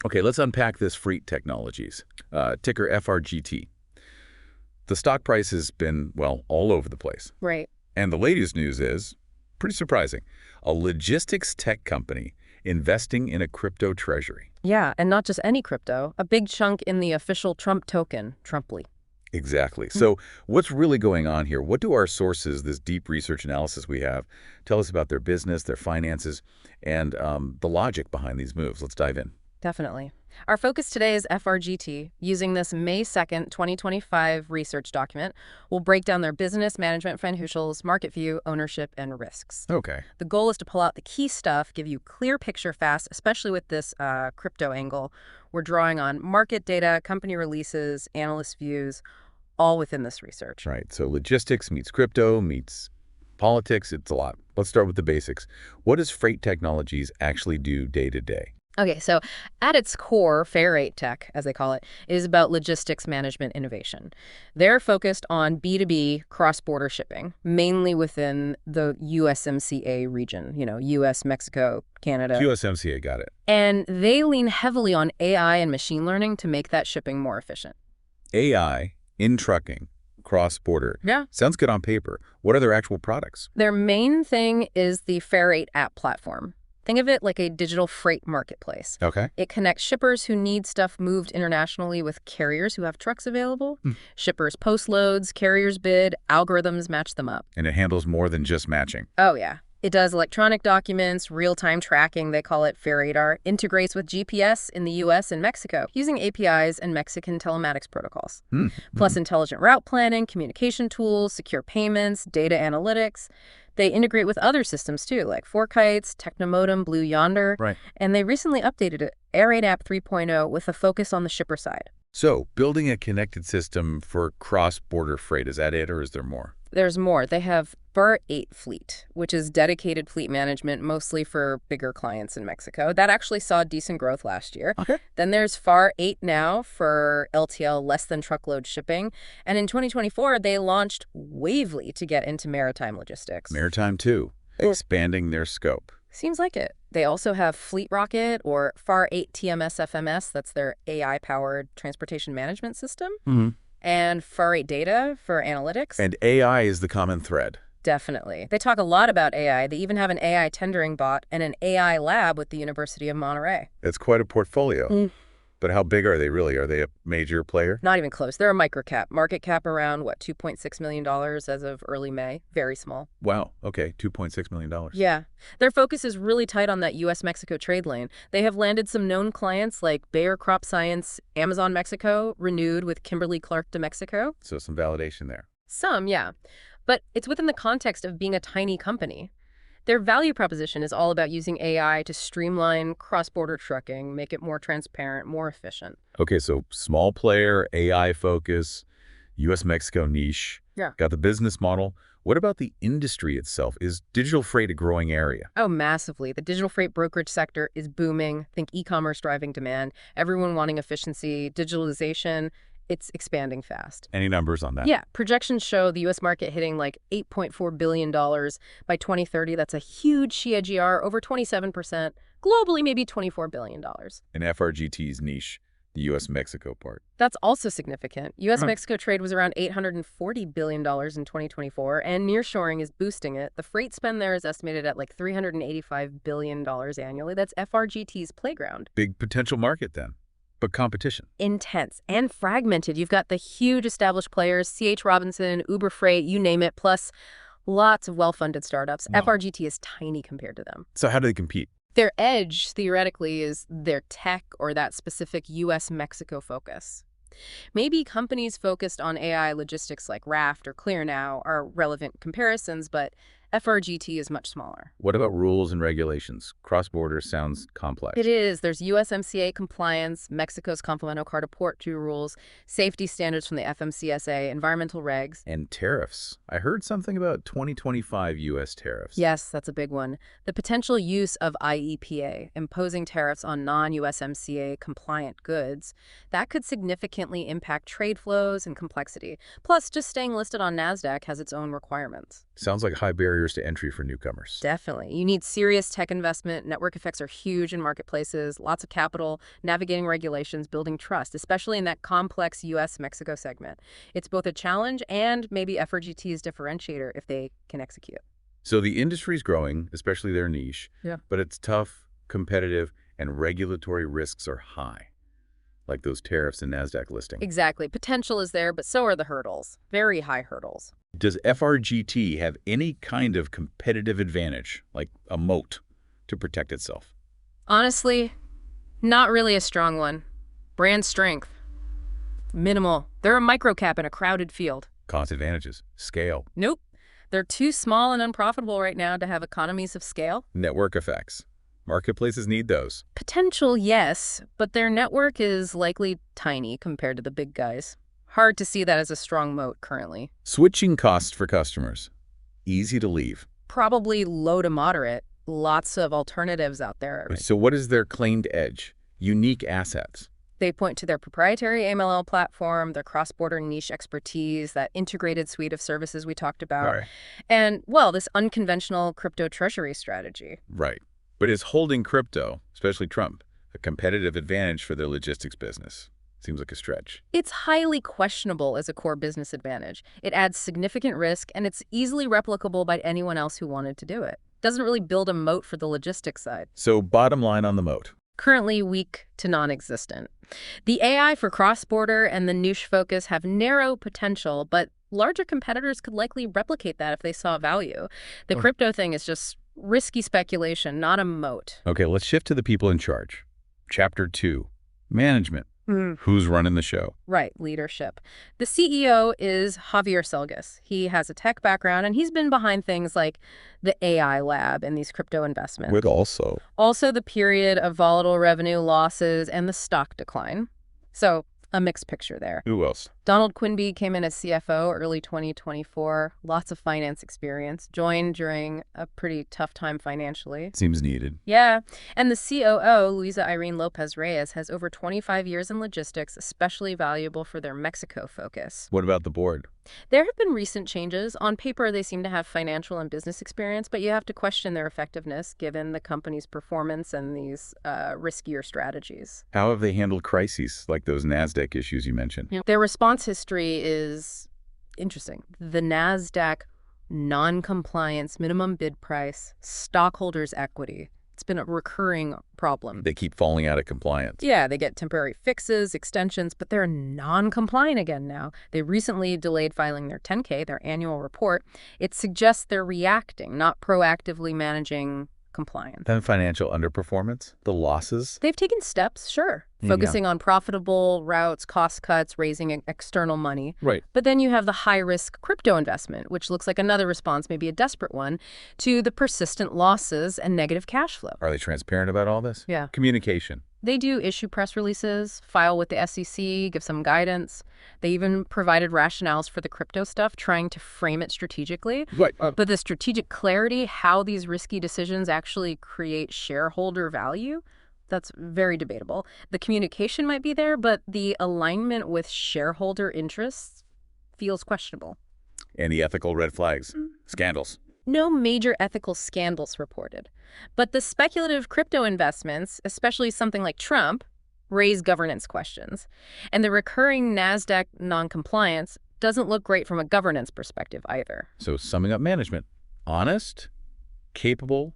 Okay, let's unpack this Freight Technologies, ticker FRGT. The stock price has been, well, all over the place. Right. And the latest news is, pretty surprising, a logistics tech company investing in a crypto treasury. Yeah, and not just any crypto, a big chunk in the official Trump token, Trumply. Exactly. So what's really going on here? What do our sources, this deep research analysis we have, tell us about their business, their finances, and the logic behind these moves? Let's dive in. Definitely. Our focus today is FRGT. Using this May 2nd, 2025 research document, we'll break down their business, management, financials, market view, ownership, and risks. Okay. The goal is to pull out the key stuff, give you clear picture fast, especially with this crypto angle. We're drawing on market data, company releases, analyst views, all within this research. Right. So logistics meets crypto meets politics. It's a lot. Let's start with the basics. What does Freight Technologies actually do day to day? Okay, so at its core, Fair Tech, as they call it, is about logistics management innovation. They're focused on B2B cross-border shipping, mainly within the USMCA region, US, Mexico, Canada. USMCA, got it. And they lean heavily on AI and machine learning to make that shipping more efficient. AI in trucking, cross-border. Yeah. Sounds good on paper. What are their actual products? Their main thing is the Fair app platform. Think of it like a digital freight marketplace. Okay. It connects shippers who need stuff moved internationally with carriers who have trucks available. Shippers post loads, carriers bid, algorithms match them up. And it handles more than just matching. Oh, yeah. It does electronic documents, real-time tracking, they call it Fair integrates with GPS in the US and Mexico using APIs and Mexican telematics protocols. Plus intelligent route planning, communication tools, secure payments, data analytics. They integrate with other systems too, like ForKites, Technomodem, Blue Yonder. Right. And they recently updated it, App 3.0, with a focus on the shipper side. So building a connected system for cross-border freight, is that it or is there more? There's more. They have FRGT Fleet, which is dedicated fleet management, mostly for bigger clients in Mexico. That actually saw decent growth last year. Okay. Then there's FRGT Now for LTL, less than truckload shipping. And in 2024, they launched Wavely to get into maritime logistics. Maritime too, expanding their scope. Seems like it. They also have Fleet Rocket or FRGT TMS FMS, that's their AI-powered transportation management system. And FRGT Data for analytics. And AI is the common thread. Definitely. They talk a lot about AI. They even have an AI tendering bot and an AI lab with the University of Monterey. It's quite a portfolio. But how big are they really? Are they a major player? Not even close. They're a microcap. Market cap around, $2.6 million as of early May. Very small. Wow. Okay. $2.6 million. Yeah. Their focus is really tight on that US-Mexico trade lane. They have landed some known clients like Bayer Crop Science, Amazon Mexico, renewed with Kimberly-Clark de Mexico. So some validation there. Some, yeah. But it's within the context of being a tiny company. Their value proposition is all about using AI to streamline cross-border trucking, make it more transparent, more efficient. Okay, so small player, AI focus, US-Mexico niche. Yeah. Got the business model. What about the industry itself? Is digital freight a growing area? Oh, massively. The digital freight brokerage sector is booming. Think e-commerce driving demand, everyone wanting efficiency, digitalization. It's expanding fast. Any numbers on that? Yeah. Projections show the U.S. market hitting like $8.4 billion by 2030. That's a huge CAGR, over 27%. Globally, maybe $24 billion. In FRGT's niche, the US-Mexico part. That's also significant. US-Mexico trade was around $840 billion in 2024, and nearshoring is boosting it. The freight spend there is estimated at like $385 billion annually. That's FRGT's playground. Big potential market then. But competition. Intense and fragmented. You've got the huge established players, C.H. Robinson, Uber Freight, you name it, plus lots of well-funded startups. Wow. FRGT is tiny compared to them. So how do they compete? Their edge, theoretically, is their tech or that specific U.S.-Mexico focus. Maybe companies focused on AI logistics like Raft or ClearNow are relevant comparisons, but FRGT is much smaller. What about rules and regulations? Cross-border sounds complex. It is. There's USMCA compliance, Mexico's Complemento Carta Port 2 rules, safety standards from the FMCSA, environmental regs. And tariffs. I heard something about 2025 U.S. tariffs. Yes, that's a big one. The potential use of IEPA, imposing tariffs on non-USMCA compliant goods, that could significantly impact trade flows and complexity. Plus, just staying listed on NASDAQ has its own requirements. Sounds like high barrier barriers to entry for newcomers. Definitely. You need serious tech investment. Network effects are huge in marketplaces, lots of capital, navigating regulations, building trust, especially in that complex US-Mexico segment. It's both a challenge and maybe FRGT's differentiator if they can execute. So the industry's growing, especially their niche, Yeah. but it's tough, competitive, and regulatory risks are high, like those tariffs and NASDAQ listing. Exactly. Potential is there, but so are the hurdles. Very high hurdles. Does FRGT have any kind of competitive advantage, like a moat, to protect itself? Honestly, not really a strong one. Brand strength. Minimal. They're a microcap in a crowded field. Cost advantages, scale, Nope. They're too small and unprofitable right now to have economies of scale. network effects. Marketplaces need those. Potential, yes, but their network is likely tiny compared to the big guys. Hard to see that as a strong moat currently. Switching costs for customers. Easy to leave. Probably low to moderate. Lots of alternatives out there. So what is their claimed edge? Unique assets. They point to their proprietary AML platform, their cross-border niche expertise, that integrated suite of services we talked about, All right. and, well, this unconventional crypto treasury strategy. Right. But is holding crypto, especially Trump, a competitive advantage for their logistics business? Seems like a stretch. It's highly questionable as a core business advantage. It adds significant risk, and it's easily replicable by anyone else who wanted to do it. Doesn't really build a moat for the logistics side. So bottom line on the moat. Currently weak to non-existent. The AI for cross-border and the niche focus have narrow potential, but larger competitors could likely replicate that if they saw value. The crypto thing is just risky speculation, not a moat. Okay, let's shift to the people in charge. Chapter 2, management. Who's running the show? Right, leadership. The CEO is Javier Selgas. He has a tech background, and he's been behind things like the AI lab and these crypto investments. With Also the period of volatile revenue losses and the stock decline. So a mixed picture there. Who else? Donald Quinby came in as CFO early 2024, lots of finance experience, joined during a pretty tough time financially. Seems needed. Yeah, and the COO, Luisa Irene Lopez Reyes, has over 25 years in logistics, especially valuable for their Mexico focus. What about the board? There have been recent changes. On paper, they seem to have financial and business experience, but you have to question their effectiveness given the company's performance and these riskier strategies. How have they handled crises like those NASDAQ issues you mentioned? Their response history is interesting. The NASDAQ non-compliance, minimum bid price, stockholders' equity. It's been a recurring problem. They keep falling out of compliance. Yeah, they get temporary fixes, extensions, but they're non-compliant again now. They recently delayed filing their 10K, their annual report. It suggests they're reacting, not proactively managing compliance. Then financial underperformance, the losses. They've taken steps, sure, focusing on profitable routes, cost cuts, raising external money. Right. But then you have the high-risk crypto investment, which looks like another response, maybe a desperate one, to the persistent losses and negative cash flow. Are they transparent about all this? Yeah. Communication. They do issue press releases, file with the SEC, give some guidance. They even provided rationales for the crypto stuff, trying to frame it strategically. Right. But the strategic clarity, how these risky decisions actually create shareholder value, that's very debatable. The communication might be there, but the alignment with shareholder interests feels questionable. Any ethical red flags? Scandals. No major ethical scandals reported. But the speculative crypto investments, especially something like Trump, raise governance questions. And the recurring NASDAQ noncompliance doesn't look great from a governance perspective either. So summing up management, honest, capable,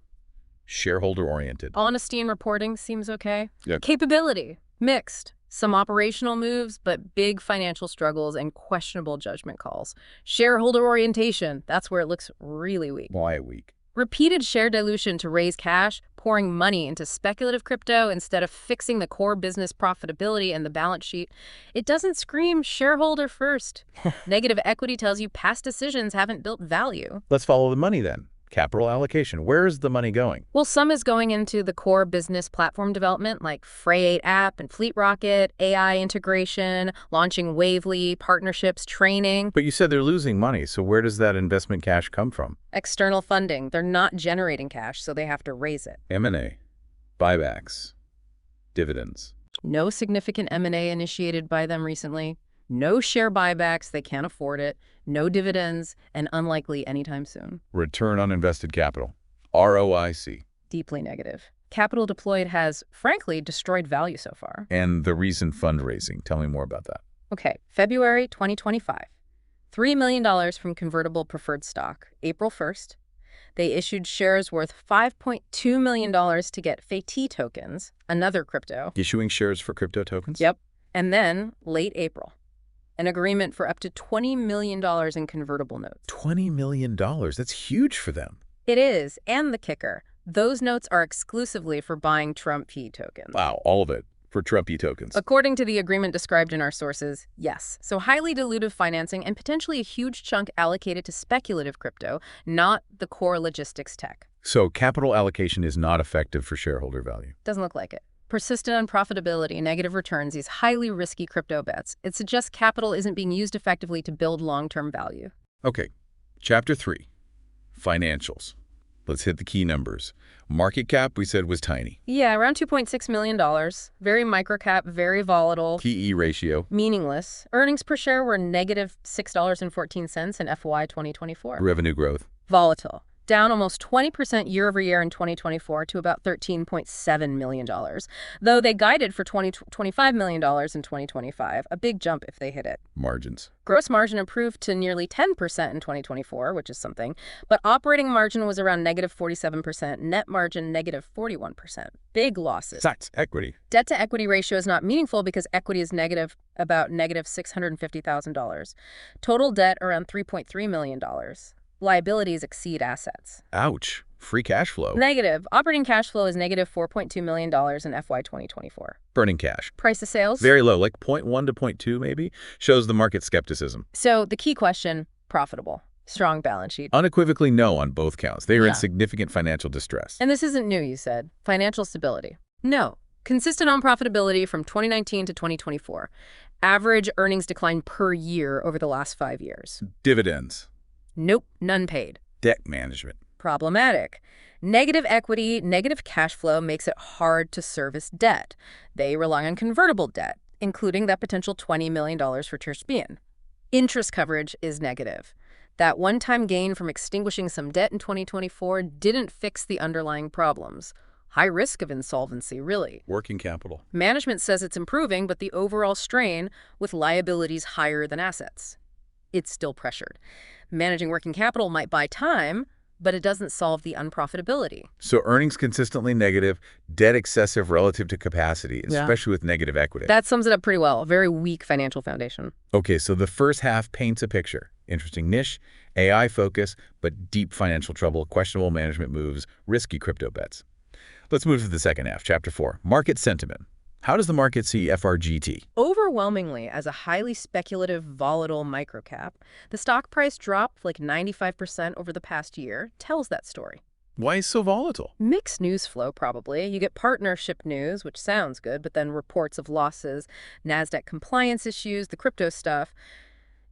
shareholder-oriented. Honesty in reporting seems okay. Yeah. Capability, mixed. Some operational moves, but big financial struggles and questionable judgment calls. Shareholder orientation, that's where it looks really weak. Why weak? Repeated share dilution to raise cash, pouring money into speculative crypto instead of fixing the core business profitability and the balance sheet. It doesn't scream shareholder first. Negative equity tells you past decisions haven't built value. Let's follow the money then. Capital allocation. Where is the money going? Well, some is going into the core business platform development like Freight app and Fleet Rocket, AI integration, launching Wavely, partnerships, training. But you said they're losing money, so where does that investment cash come from? External funding. They're not generating cash, so they have to raise it. M&A, buybacks, dividends. No significant M&A initiated by them recently. No share buybacks, they can't afford it, no dividends, and unlikely anytime soon. Return on invested capital, ROIC. Deeply negative. Capital deployed has, frankly, destroyed value so far. And the recent fundraising. Tell me more about that. Okay, February 2025. $3 million from convertible preferred stock. April 1st, they issued shares worth $5.2 million to get FRGT tokens, another crypto. Issuing shares for crypto tokens? Yep. And then, late April, an agreement for up to $20 million in convertible notes. $20 million. That's huge for them. It is, and the kicker. Those notes are exclusively for buying Trump P tokens. Wow, all of it for Trump E tokens. According to the agreement described in our sources, yes. So highly dilutive financing and potentially a huge chunk allocated to speculative crypto, not the core logistics tech. So capital allocation is not effective for shareholder value. Doesn't look like it. Persistent unprofitability, negative returns, these highly risky crypto bets. It suggests capital isn't being used effectively to build long-term value. Okay, Chapter 3, Financials. Let's hit the key numbers. Market cap, we said, was tiny. Yeah, around $2.6 million. Very microcap, very volatile. PE ratio. Meaningless. Earnings per share were negative $6.14 in FY 2024. Revenue growth. Volatile. Down almost 20% year over year in 2024 to about $13.7 million, though they guided for $25 million in 2025, a big jump if they hit it. Margins. Gross margin improved to nearly 10% in 2024, which is something, but operating margin was around negative 47%, net margin negative 41%. Big losses. Tax equity. Debt-to-equity ratio is not meaningful because equity is negative, about negative $650,000. Total debt around $3.3 million. Liabilities exceed assets. Ouch. Free cash flow. Negative. Operating cash flow is negative $4.2 million in FY 2024. Burning cash. Price to sales? Very low, like 0.1 to 0.2 maybe. Shows the market skepticism. So the key question, profitable. Strong balance sheet. Unequivocally no on both counts. They are Yeah. in significant financial distress. And this isn't new, you said. Financial stability. No. Consistent on profitability from 2019 to 2024. Average earnings decline per year over the last 5 years. Dividends. Nope, none paid. Debt management. Problematic. Negative equity, negative cash flow makes it hard to service debt. They rely on convertible debt, including that potential $20 million for Terspian. Interest coverage is negative. That one-time gain from extinguishing some debt in 2024 didn't fix the underlying problems. High risk of insolvency, really. Working capital. Management says it's improving, but the overall strain with liabilities higher than assets. It's still pressured. Managing working capital might buy time, but it doesn't solve the unprofitability. So earnings consistently negative, debt excessive relative to capacity, especially with negative equity. That sums it up pretty well. A very weak financial foundation. Okay, so the first half paints a picture. Interesting niche, AI focus, but deep financial trouble, questionable management moves, risky crypto bets. Let's move to the second half, Chapter 4, Market Sentiment. How does the market see FRGT? Overwhelmingly, as a highly speculative, volatile microcap, the stock price drop like 95% over the past year tells that story. Why is it so volatile? Mixed news flow, probably. You get partnership news, which sounds good, but then reports of losses, NASDAQ compliance issues, the crypto stuff.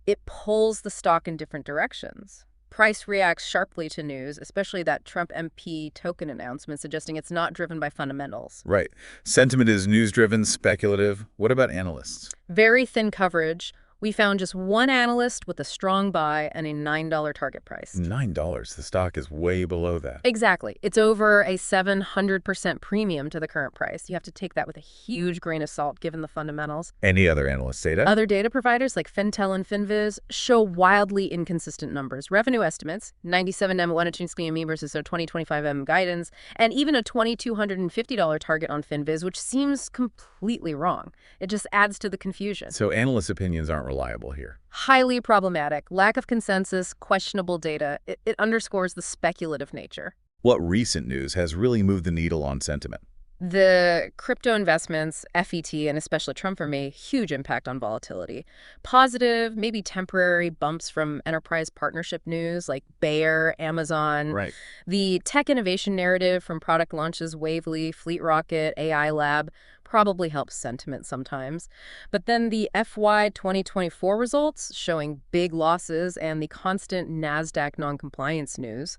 It pulls the stock in different directions. Price reacts sharply to news, especially that Trump MP token announcement, suggesting it's not driven by fundamentals. Right. Sentiment is news-driven, speculative. What about analysts? Very thin coverage. We found just one analyst with a strong buy and a $9 target price. $9. The stock is way below that. Exactly. It's over a 700% premium to the current price. You have to take that with a huge grain of salt given the fundamentals. Any other analyst data? Other data providers like Fintel and Finviz show wildly inconsistent numbers. Revenue estimates, 97M Wanachunski versus their 2025M guidance, and even a $2,250 target on Finviz, which seems completely wrong. It just adds to the confusion. So analysts' opinions aren't reliable here. Highly problematic, lack of consensus, questionable data. It underscores the speculative nature. What recent news has really moved the needle on sentiment? The crypto investments, FET, and especially Trump for me, huge impact on volatility. Positive, maybe temporary bumps from enterprise partnership news like Bayer, Amazon. Right. The tech innovation narrative from product launches, Wavely, Fleet Rocket, AI Lab, probably helps sentiment sometimes. But then the FY 2024 results showing big losses and the constant NASDAQ non-compliance news,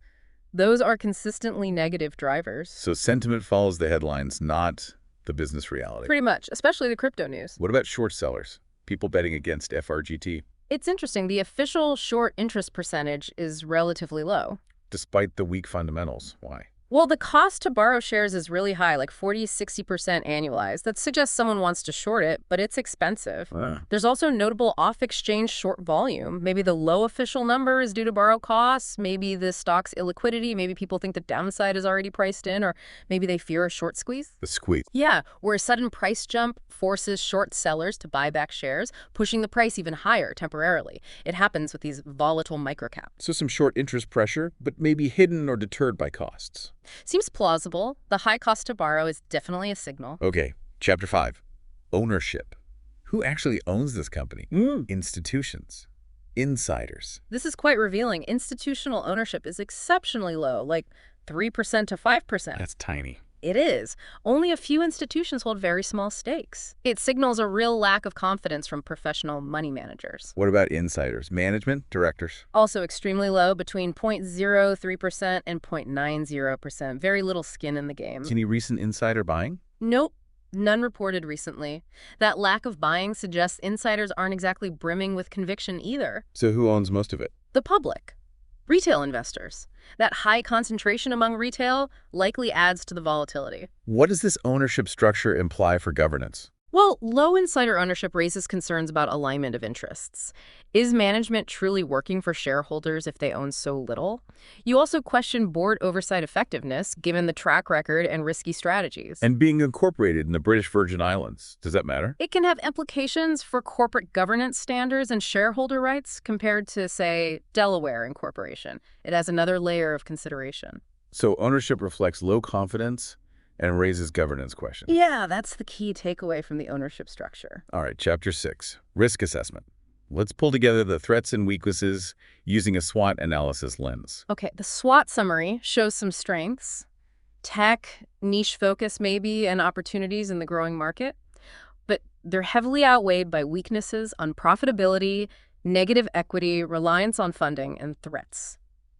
those are consistently negative drivers. So sentiment follows the headlines, not the business reality. Pretty much, especially the crypto news. What about short sellers? people betting against FRGT, It's interesting. The official short interest percentage is relatively low. despite the weak fundamentals. Why? Well, the cost to borrow shares is really high, like 40–60% annualized. That suggests someone wants to short it, but it's expensive. Ah. There's also notable off-exchange short volume. Maybe the low official number is due to borrow costs. Maybe the stock's illiquidity. Maybe people think the downside is already priced in, or maybe they fear a short squeeze. The squeeze. Yeah, where a sudden price jump forces short sellers to buy back shares, pushing the price even higher temporarily. It happens with these volatile microcaps. So some short interest pressure, but maybe hidden or deterred by costs. Seems plausible. The high cost to borrow is definitely a signal. Okay, Chapter 5. Ownership. Who actually owns this company? Institutions. Insiders. This is quite revealing. Institutional ownership is exceptionally low, like 3% to 5%. That's tiny. It is. Only a few institutions hold very small stakes. It signals a real lack of confidence from professional money managers. What about insiders? Management? Directors? Also extremely low, between 0.03% and 0.90%. Very little skin in the game. Any recent insider buying? Nope. None reported recently. That lack of buying suggests insiders aren't exactly brimming with conviction either. So who owns most of it? The public. Retail investors. That high concentration among retail likely adds to the volatility. What does this ownership structure imply for governance? Well, low insider ownership raises concerns about alignment of interests. Is management truly working for shareholders if they own so little? You also question board oversight effectiveness, given the track record and risky strategies. And being incorporated in the British Virgin Islands, does that matter? It can have implications for corporate governance standards and shareholder rights compared to, say, Delaware incorporation. It has another layer of consideration. So ownership reflects low confidence and raises governance questions. Yeah, that's the key takeaway from the ownership structure. All right, Chapter 6. Risk assessment. Let's pull together the threats and weaknesses using a SWOT analysis lens. Okay, the SWOT summary shows some strengths, tech, niche focus maybe, and opportunities in the growing market. But they're heavily outweighed by weaknesses on profitability, negative equity, reliance on funding, and threats.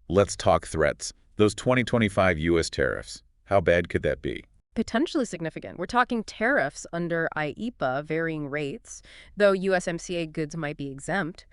Let's talk threats. Those 2025 U.S. tariffs. How bad could that be? Potentially significant. We're talking tariffs under IEEPA, varying rates, though USMCA goods might be exempt.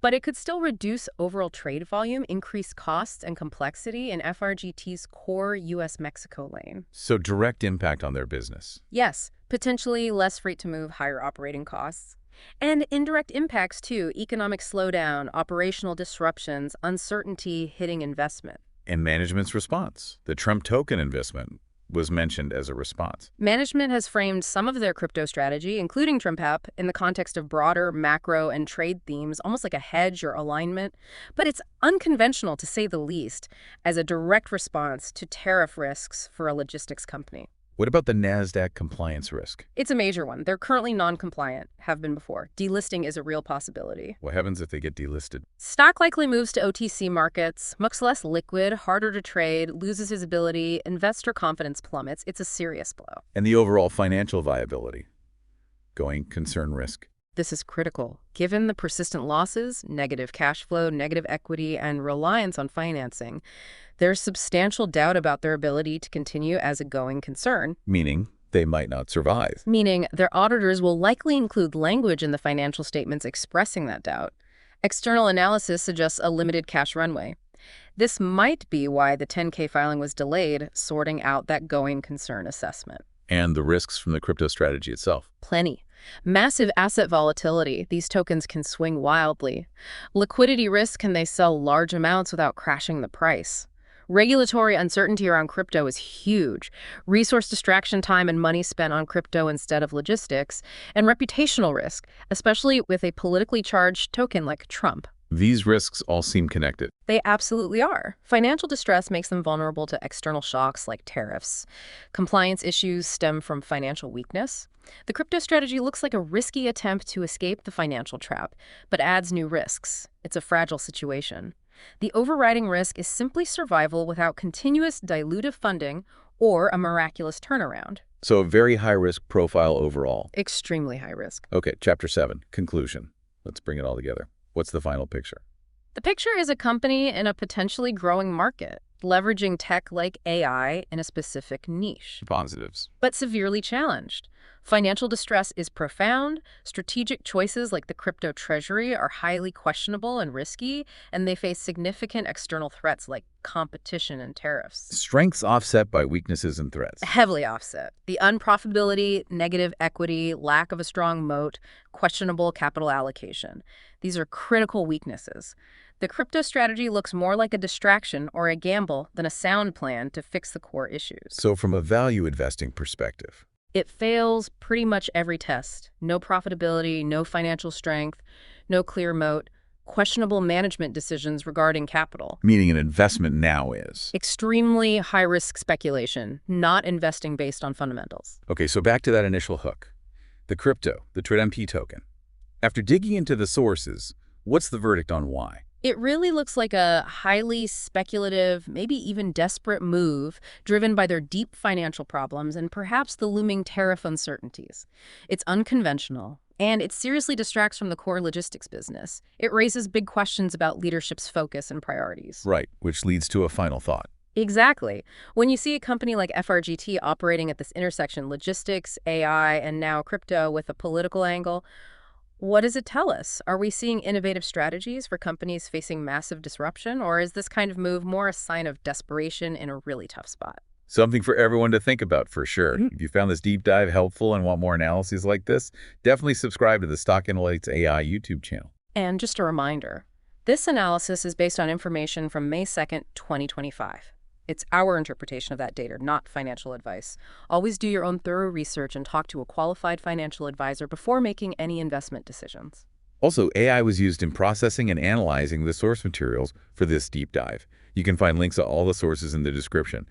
But it could still reduce overall trade volume, increase costs and complexity in FRGT's core U.S.-Mexico lane. So direct impact on their business. Yes, potentially less freight to move, higher operating costs. And indirect impacts too, economic slowdown, operational disruptions, uncertainty hitting investment. And management's response. The Trump token investment was mentioned as a response. Management has framed some of their crypto strategy, including Trump app, in the context of broader macro and trade themes, almost like a hedge or alignment. But it's unconventional, to say the least, as a direct response to tariff risks for a logistics company. What about the NASDAQ compliance risk? It's a major one. They're currently non-compliant, have been before. Delisting is a real possibility. What happens if they get delisted? Stock likely moves to OTC markets, much less liquid, harder to trade, loses visibility, investor confidence plummets. It's a serious blow. And the overall financial viability? Going concern risk. This is critical. Given the persistent losses, negative cash flow, negative equity, and reliance on financing, there's substantial doubt about their ability to continue as a going concern. Meaning they might not survive. Meaning their auditors will likely include language in the financial statements expressing that doubt. External analysis suggests a limited cash runway. This might be why the 10K filing was delayed, sorting out that going concern assessment. And the risks from the crypto strategy itself. Plenty. Massive asset volatility. These tokens can swing wildly. Liquidity risk. Can they sell large amounts without crashing the price? Regulatory uncertainty around crypto is huge. Resource distraction time and money spent on crypto instead of logistics. And reputational risk, especially with a politically charged token like Trump. These risks all seem connected. They absolutely are. Financial distress makes them vulnerable to external shocks like tariffs. Compliance issues stem from financial weakness. The crypto strategy looks like a risky attempt to escape the financial trap, but adds new risks. It's a fragile situation. The overriding risk is simply survival without continuous dilutive funding or a miraculous turnaround. So a very high-risk profile overall. Extremely high risk. Okay, Chapter 7, conclusion. Let's bring it all together. What's the final picture? The picture is a company in a potentially growing market. leveraging tech like AI in a specific niche, Positives. but severely challenged. Financial distress is profound, strategic choices like the crypto treasury are highly questionable and risky, and they face significant external threats like competition and tariffs. Strengths offset by weaknesses and threats. Heavily offset. The unprofitability, negative equity, lack of a strong moat, questionable capital allocation. These are critical weaknesses. The crypto strategy looks more like a distraction or a gamble than a sound plan to fix the core issues. So from a value investing perspective, It fails pretty much every test. No profitability, no financial strength, no clear moat, questionable management decisions regarding capital. meaning an investment now is. Extremely high-risk speculation, not investing based on fundamentals. Okay, so back to that initial hook. The crypto, the TRADMP token. After digging into the sources, what's the verdict on why? It really looks like a highly speculative, maybe even desperate move driven by their deep financial problems and perhaps the looming tariff uncertainties. It's unconventional, and it seriously distracts from the core logistics business. It raises big questions about leadership's focus and priorities. Right, which leads to a final thought. Exactly. When you see a company like FRGT operating at this intersection, logistics, AI, and now crypto with a political angle, what does it tell us? Are we seeing innovative strategies for companies facing massive disruption, or is this kind of move more a sign of desperation in a really tough spot? Something for everyone to think about for sure. If you found this deep dive helpful and want more analyses like this, definitely subscribe to the Stock Analytics AI YouTube channel. And just a reminder, this analysis is based on information from May 2nd, 2025. It's our interpretation of that data, not financial advice. Always do your own thorough research and talk to a qualified financial advisor before making any investment decisions. Also, AI was used in processing and analyzing the source materials for this deep dive. You can find links to all the sources in the description.